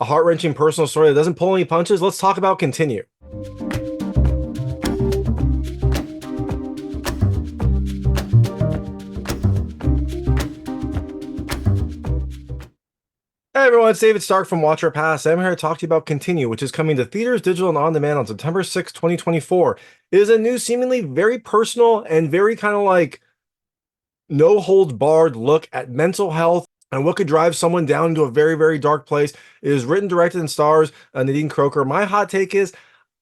a heart-wrenching personal story that doesn't pull any punches, let's talk about Continue. Hey everyone, it's David Stark from Watch Our Pass. I'm here to talk to you about Continue, which is coming to theaters, digital, and on demand on September 6, 2024. It is a new, seemingly very personal and very kind of like no holds barred look at mental health and what could drive someone down into a very, very dark place. It is written, directed, and stars Nadine Crocker. My hot take is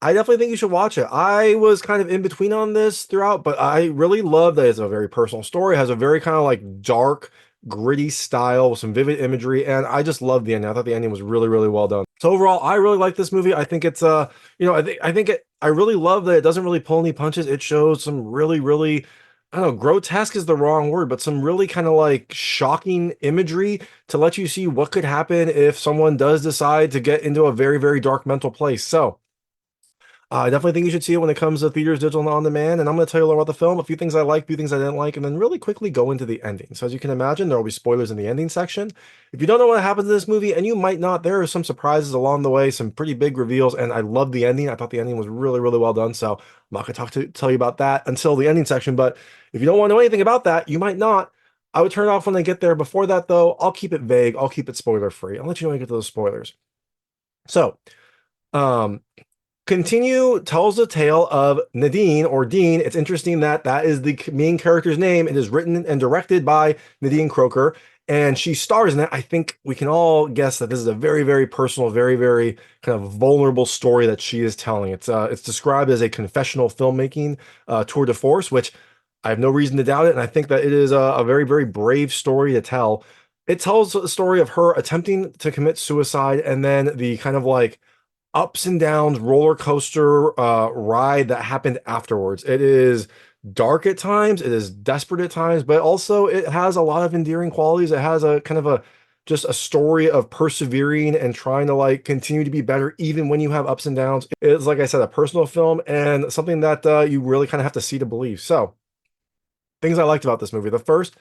I definitely think you should watch it. I was kind of in between on this throughout, but I really love that it's a very personal story. It has a very kind of like dark, gritty style with some vivid imagery, and I just love the ending. I thought the ending was really, really well done. So overall, I really like this movie. I think it's I really love that it doesn't really pull any punches. It shows some really, really, I don't know, grotesque is the wrong word, but some really kind of like shocking imagery to let you see what could happen if someone does decide to get into a very, very dark mental place. So I definitely think you should see it when it comes to theaters, digital, and on demand. And I'm going to tell you a little about the film, a few things I like, a few things I didn't like, and then really quickly go into the ending. So as you can imagine, there will be spoilers in the ending section. If you don't know what happens in this movie, and you might not, there are some surprises along the way, some pretty big reveals, and I love the ending. I thought the ending was really, really well done. So I'm not going to tell you about that until the ending section. But if you don't want to know anything about that, you might not. I would turn it off when I get there. Before that, though, I'll keep it vague. I'll keep it spoiler free. I'll let you know when I get to those spoilers. So, um, Continue tells the tale of Nadine or Dean. It's interesting that that is the main character's name. It is written and directed by Nadine Crocker, and she stars in it. I think we can all guess that this is a very, very personal, very, very kind of vulnerable story that she is telling. It's described as a confessional filmmaking tour de force, which I have no reason to doubt it, and I think that it is a very, very brave story to tell. It tells a story of her attempting to commit suicide and then the kind of like ups and downs roller coaster ride that happened afterwards. It is dark at times, it is desperate at times, but also it has a lot of endearing qualities. It has a kind of a just a story of persevering and trying to like continue to be better even when you have ups and downs. It's like I said, a personal film and something that you really kind of have to see to believe. So things I liked about this movie. The first,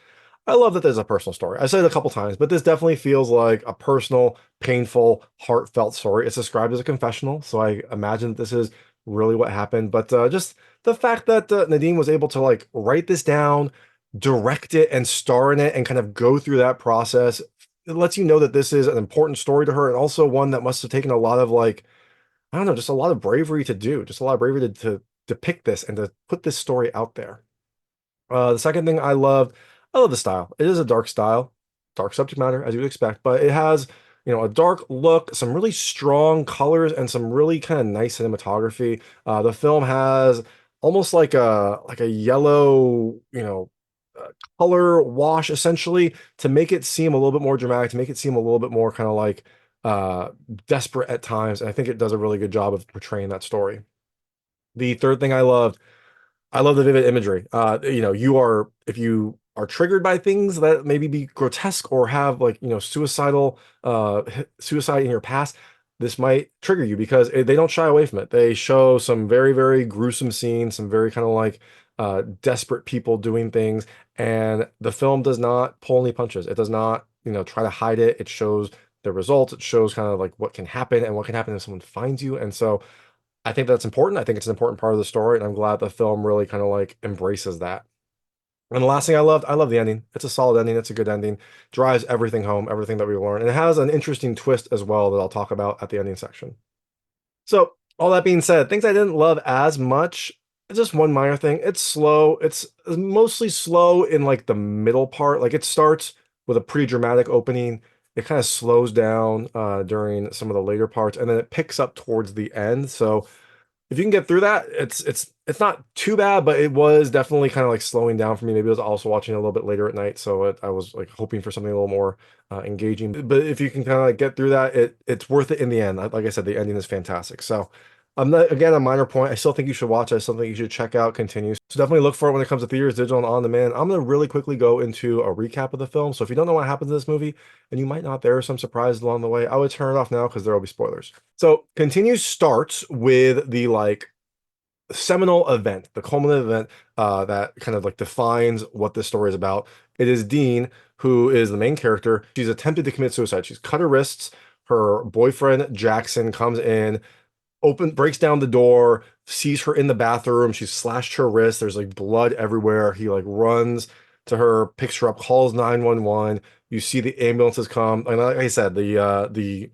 I love that there's a personal story. I said it a couple times, but this definitely feels like a personal, painful, heartfelt story. It's described as a confessional, so I imagine that this is really what happened. But just the fact that Nadine was able to like write this down, direct it, and star in it, and kind of go through that process, it lets you know that this is an important story to her, and also one that must have taken a lot of like, I don't know, just a lot of bravery to do, just a lot of bravery to depict this and to put this story out there. The second thing I love the style. It is a dark style, dark subject matter, as you would expect, but it has, a dark look, some really strong colors, and some really kind of nice cinematography. The film has almost like a yellow, uh, color wash essentially to make it seem a little bit more dramatic, to make it seem a little bit more kind of like uh, desperate at times. And I think it does a really good job of portraying that story. The third thing I love the vivid imagery. You are if you are triggered by things that maybe be grotesque or have like, suicidal suicide in your past, this might trigger you because they don't shy away from it. They show some very, very gruesome scenes, some very kind of like desperate people doing things, and the film does not pull any punches. It does not, try to hide it. It shows the results. It shows kind of like what can happen and what can happen if someone finds you. And so I think that's important. I think it's an important part of the story, and I'm glad the film really kind of like embraces that. And the last thing I love the ending. It's a solid ending. It's a good ending. Drives everything home, everything that we learn. And it has an interesting twist as well that I'll talk about at the ending section. So, all that being said, things I didn't love as much, just one minor thing. It's slow. It's mostly slow in like the middle part. Like it starts with a pretty dramatic opening. It kind of slows down during some of the later parts, and then it picks up towards the end. So if you can get through that, it's not too bad, but it was definitely kind of like slowing down for me. Maybe I was also watching a little bit later at night, so I was like hoping for something a little more engaging. But if you can kind of like get through that, it's worth it in the end. Like I said, the ending is fantastic. So I'm not, again, a minor point. I still think you should watch it. I still think you should check out Continues. So definitely look for it when it comes to theaters, digital, and on demand. I'm going to really quickly go into a recap of the film. So if you don't know what happens in this movie, and you might not, there are some surprises along the way, I would turn it off now because there will be spoilers. So Continues starts with the like seminal event, the culminative event that kind of like defines what this story is about. It is Dean, who is the main character. She's attempted to commit suicide. She's cut her wrists Her boyfriend Jackson comes in, breaks down the door, sees her in the bathroom. She's slashed her wrist. There's like blood everywhere. He like runs to her, picks her up, calls 911. You see the ambulances come. And like I said, the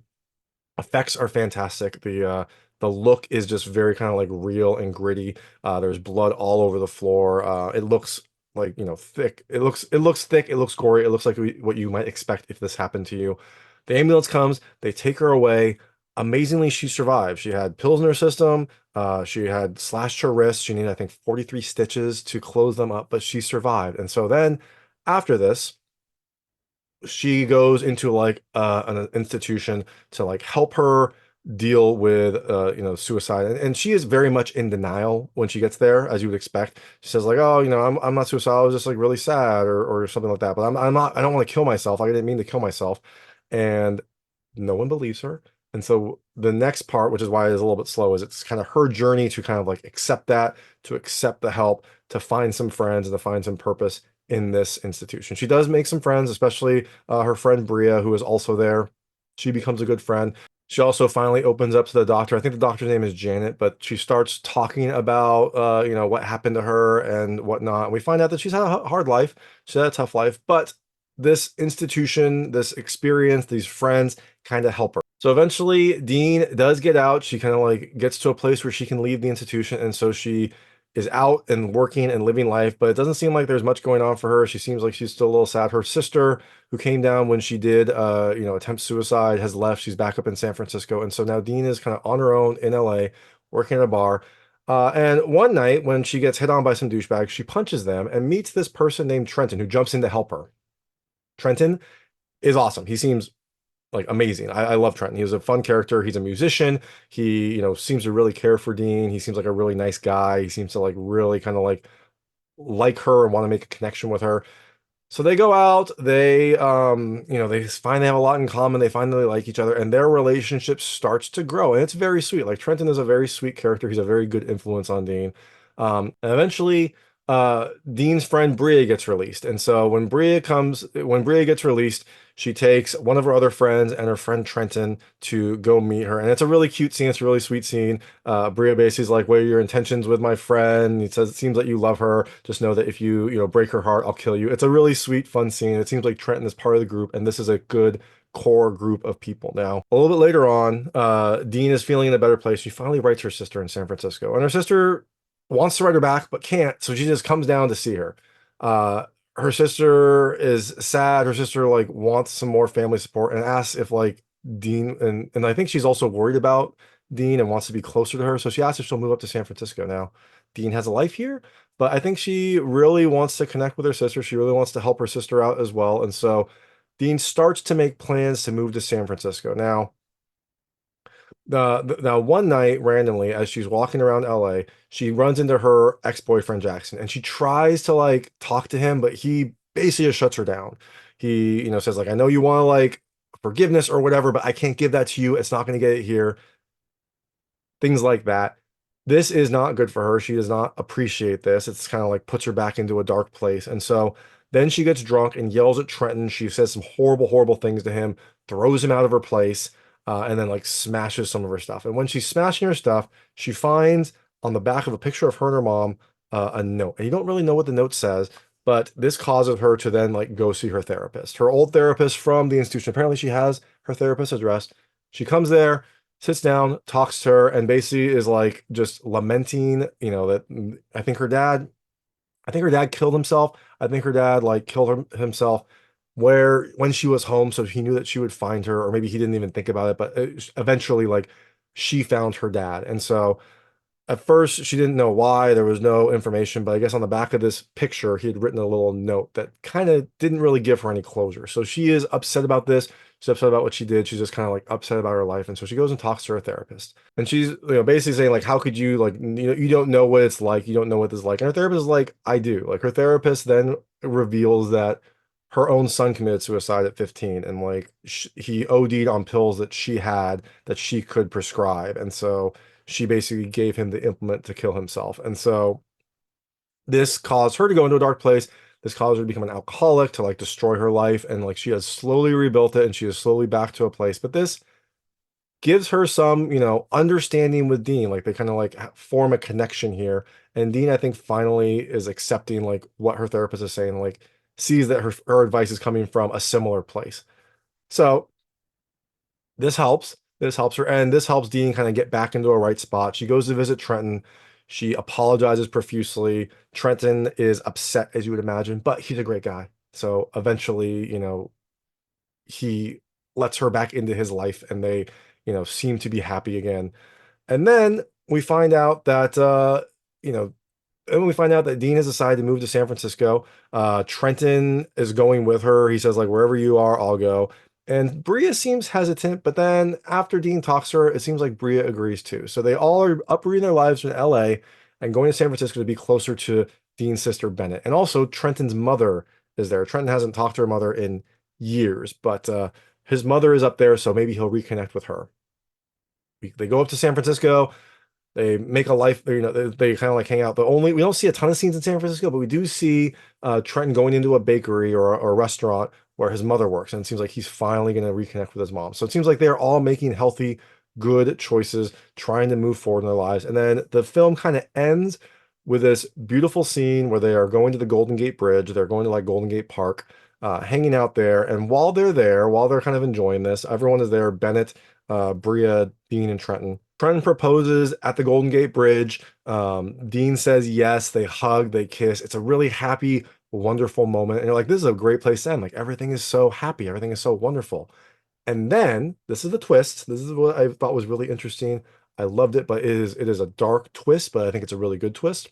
effects are fantastic. The look is just very kind of like real and gritty. There's blood all over the floor. It looks like, thick. It looks thick. It looks gory. It looks like what you might expect if this happened to you. The ambulance comes. They take her away. Amazingly, she survived. She had pills in her system. She had slashed her wrist. She needed, I think, 43 stitches to close them up, but she survived. And so then after this, she goes into like an institution to like help her deal with suicide, and she is very much in denial when she gets there, as you would expect. She says like, oh, I'm not suicidal, I was just like really sad, or something like that, but I'm not, I don't want to kill myself, like, I didn't mean to kill myself. And no one believes her. And so the next part, which is why it is a little bit slow, is it's kind of her journey to kind of like accept that, to accept the help, to find some friends, and to find some purpose in this institution. She does make some friends, especially her friend Bria, who is also there. She becomes a good friend. She also finally opens up to the doctor. I think the doctor's name is Janet, but she starts talking about what happened to her and whatnot. We find out that she's had a hard life. She's had a tough life, but this institution, this experience, these friends kind of help her. So eventually Dean does get out. She kind of like gets to a place where she can leave the institution. And so she is out and working and living life, but it doesn't seem like there's much going on for her. She seems like she's still a little sad. Her sister, who came down when she did, attempt suicide, has left. She's back up in San Francisco. And so now Dean is kind of on her own in LA, working at a bar. And one night when she gets hit on by some douchebags, she punches them and meets this person named Trenton, who jumps in to help her. Trenton is awesome. He seems like amazing. I love Trenton. He was a fun character. He's a musician. He, seems to really care for Dean. He seems like a really nice guy. He seems to like really kind of like her and want to make a connection with her. So they go out, they find they have a lot in common. They find that they like each other, and their relationship starts to grow. And it's very sweet. Like, Trenton is a very sweet character. He's a very good influence on Dean. And eventually, Dean's friend Bria gets released. And so when Bria gets released, she takes one of her other friends and her friend Trenton to go meet her. And it's a really cute scene. It's a really sweet scene. Bria basically is like, what are your intentions with my friend? He says, it seems like you love her. Just know that if you break her heart, I'll kill you. It's a really sweet, fun scene. It seems like Trenton is part of the group, and this is a good core group of people. Now, a little bit later on, Dean is feeling in a better place. She finally writes her sister in San Francisco, and her sister wants to write her back, but can't. So she just comes down to see her. Her sister is sad. Her sister like wants some more family support and asks if like Dean, and I think she's also worried about Dean and wants to be closer to her. So she asks if she'll move up to San Francisco now. Dean has a life here, but I think she really wants to connect with her sister. She really wants to help her sister out as well. And so Dean starts to make plans to move to San Francisco. Now one night randomly, as she's walking around LA, she runs into her ex-boyfriend Jackson, and she tries to like talk to him, but he basically just shuts her down. He, says like, I know you want to like forgiveness or whatever, but I can't give that to you. It's not going to get it here. Things like that. This is not good for her. She does not appreciate this. It's kind of like puts her back into a dark place. And so then she gets drunk and yells at Trenton. She says some horrible, horrible things to him, throws him out of her place, and then like smashes some of her stuff. And when she's smashing her stuff, she finds on the back of a picture of her and her mom a note. And you don't really know what the note says, but this causes her to then like go see her therapist, her old therapist from the institution. Apparently she has her therapist's address. She comes there, sits down, talks to her, and basically is like just lamenting, that I think her dad killed himself. I think her dad like killed himself when she was home, so he knew that she would find her, or maybe he didn't even think about it, but eventually like she found her dad. And so at first, she didn't know why. There was no information, but I guess on the back of this picture, he had written a little note that kind of didn't really give her any closure. So she is upset about this. She's upset about what she did. She's just kind of like upset about her life. And so she goes and talks to her therapist. And she's, basically saying like, how could you like, you don't know what it's like. You don't know what this is like. And her therapist is like, I do. Like, her therapist then reveals that her own son committed suicide at 15, and like he OD'd on pills that she had that she could prescribe. And so she basically gave him the implement to kill himself. And so this caused her to go into a dark place. This caused her to become an alcoholic, to like destroy her life. And like she has slowly rebuilt it, and she is slowly back to a place. But this gives her some, understanding with Dean. Like they kind of like form a connection here. And Dean, I think, finally is accepting like what her therapist is saying, like sees that her advice is coming from a similar place. So this helps. This helps her, and this helps Dean kind of get back into a right spot. She goes to visit Trenton. She apologizes profusely. Trenton is upset, as you would imagine, but he's a great guy. So eventually, he lets her back into his life, and they, seem to be happy again. And then we find out that you know, and we find out that Dean has decided to move to San Francisco. Trenton is going with her. He says, like, wherever you are, I'll go. And Bria seems hesitant, but then after Dean talks to her, it seems like Bria agrees too. So they all are uprooting their lives in LA and going to San Francisco to be closer to Dean's sister Bennett. And also Trenton's mother is there. Trenton hasn't talked to her mother in years, but his mother is up there, so maybe he'll reconnect with her. They go up to San Francisco. They make a life, they kind of like hang out. We don't see a ton of scenes in San Francisco, but we do see Trenton going into a bakery or a restaurant where his mother works. And it seems like he's finally going to reconnect with his mom. So it seems like they're all making healthy, good choices, trying to move forward in their lives. And then the film kind of ends with this beautiful scene where they are going to the Golden Gate Bridge. They're going to like Golden Gate Park, hanging out there. And while they're there, while they're kind of enjoying this, everyone is there. Bennett, Bria, Dean, and Trenton. Trenton proposes at the Golden Gate Bridge. Dean says yes. They hug, they kiss. It's a really happy, wonderful moment. And you're like, this is a great place to end. Like everything is so happy, everything is so wonderful. And then this is the twist. This is what I thought was really interesting. I loved it, but it is a dark twist, but I think it's a really good twist.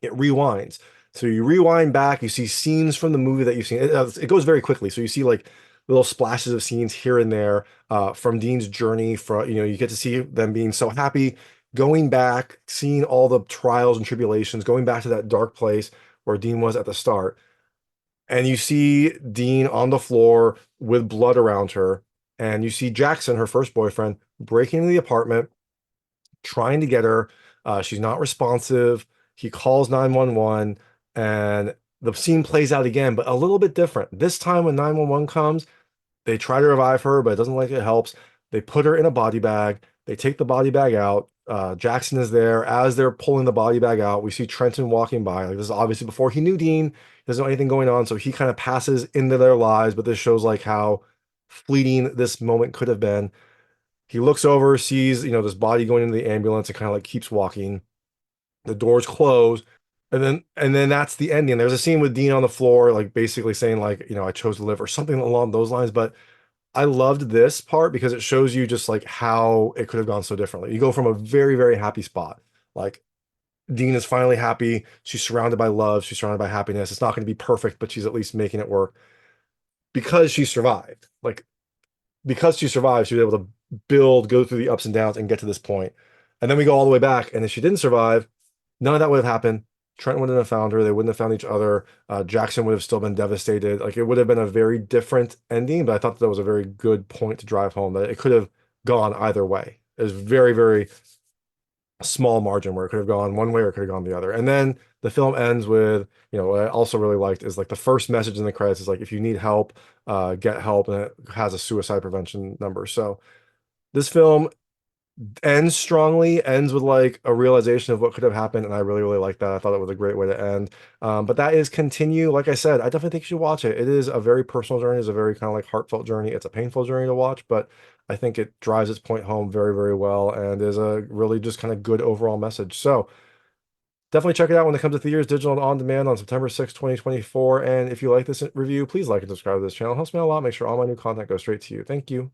It rewinds. So you rewind back, you see scenes from the movie that you've seen. It goes very quickly. So you see like little splashes of scenes here and there from Dean's journey. You get to see them being so happy, going back, seeing all the trials and tribulations, going back to that dark place where Dean was at the start. And you see Dean on the floor with blood around her. And you see Jackson, her first boyfriend, breaking into the apartment, trying to get her. She's not responsive. He calls 911 and the scene plays out again, but a little bit different. This time when 911 comes, they try to revive her, but it doesn't like it helps. They put her in a body bag. They take the body bag out. Jackson is there. As they're pulling the body bag out, we see Trenton walking by. Like this is obviously before he knew Dean. He doesn't know anything going on, so he kind of passes into their lives. But this shows like how fleeting this moment could have been. He looks over, sees, this body going into the ambulance and kind of like keeps walking. The doors close. And then that's the ending. There's a scene with Dean on the floor, like basically saying, like, I chose to live or something along those lines. But I loved this part because it shows you just like how it could have gone so differently. You go from a very, very happy spot. Like Dean is finally happy. She's surrounded by love. She's surrounded by happiness. It's not going to be perfect, but she's at least making it work because she survived. Like because she survived, she was able to go through the ups and downs and get to this point. And then we go all the way back. And if she didn't survive, none of that would have happened. Trent wouldn't have found her. They wouldn't have found each other. Jackson would have still been devastated. Like it would have been a very different ending, but I thought that was a very good point to drive home that it could have gone either way. It was very, very small margin where it could have gone one way or it could have gone the other. And then the film ends with, what I also really liked is like the first message in the credits is like, if you need help, get help. And it has a suicide prevention number. So this film ends strongly, ends with like a realization of what could have happened, and I really, really like that. I thought it was a great way to end. But that is Continue. Like I said, I definitely think you should watch it. It is a very personal journey. It's a very kind of like heartfelt journey. It's a painful journey to watch, but I think it drives its point home very, very well and is a really just kind of good overall message. So definitely check it out when it comes to theaters, digital, and on demand on September 6th, 2024. And if you like this review, please like and subscribe to this channel. It helps me out a lot. Make sure all my new content goes straight to you. Thank you.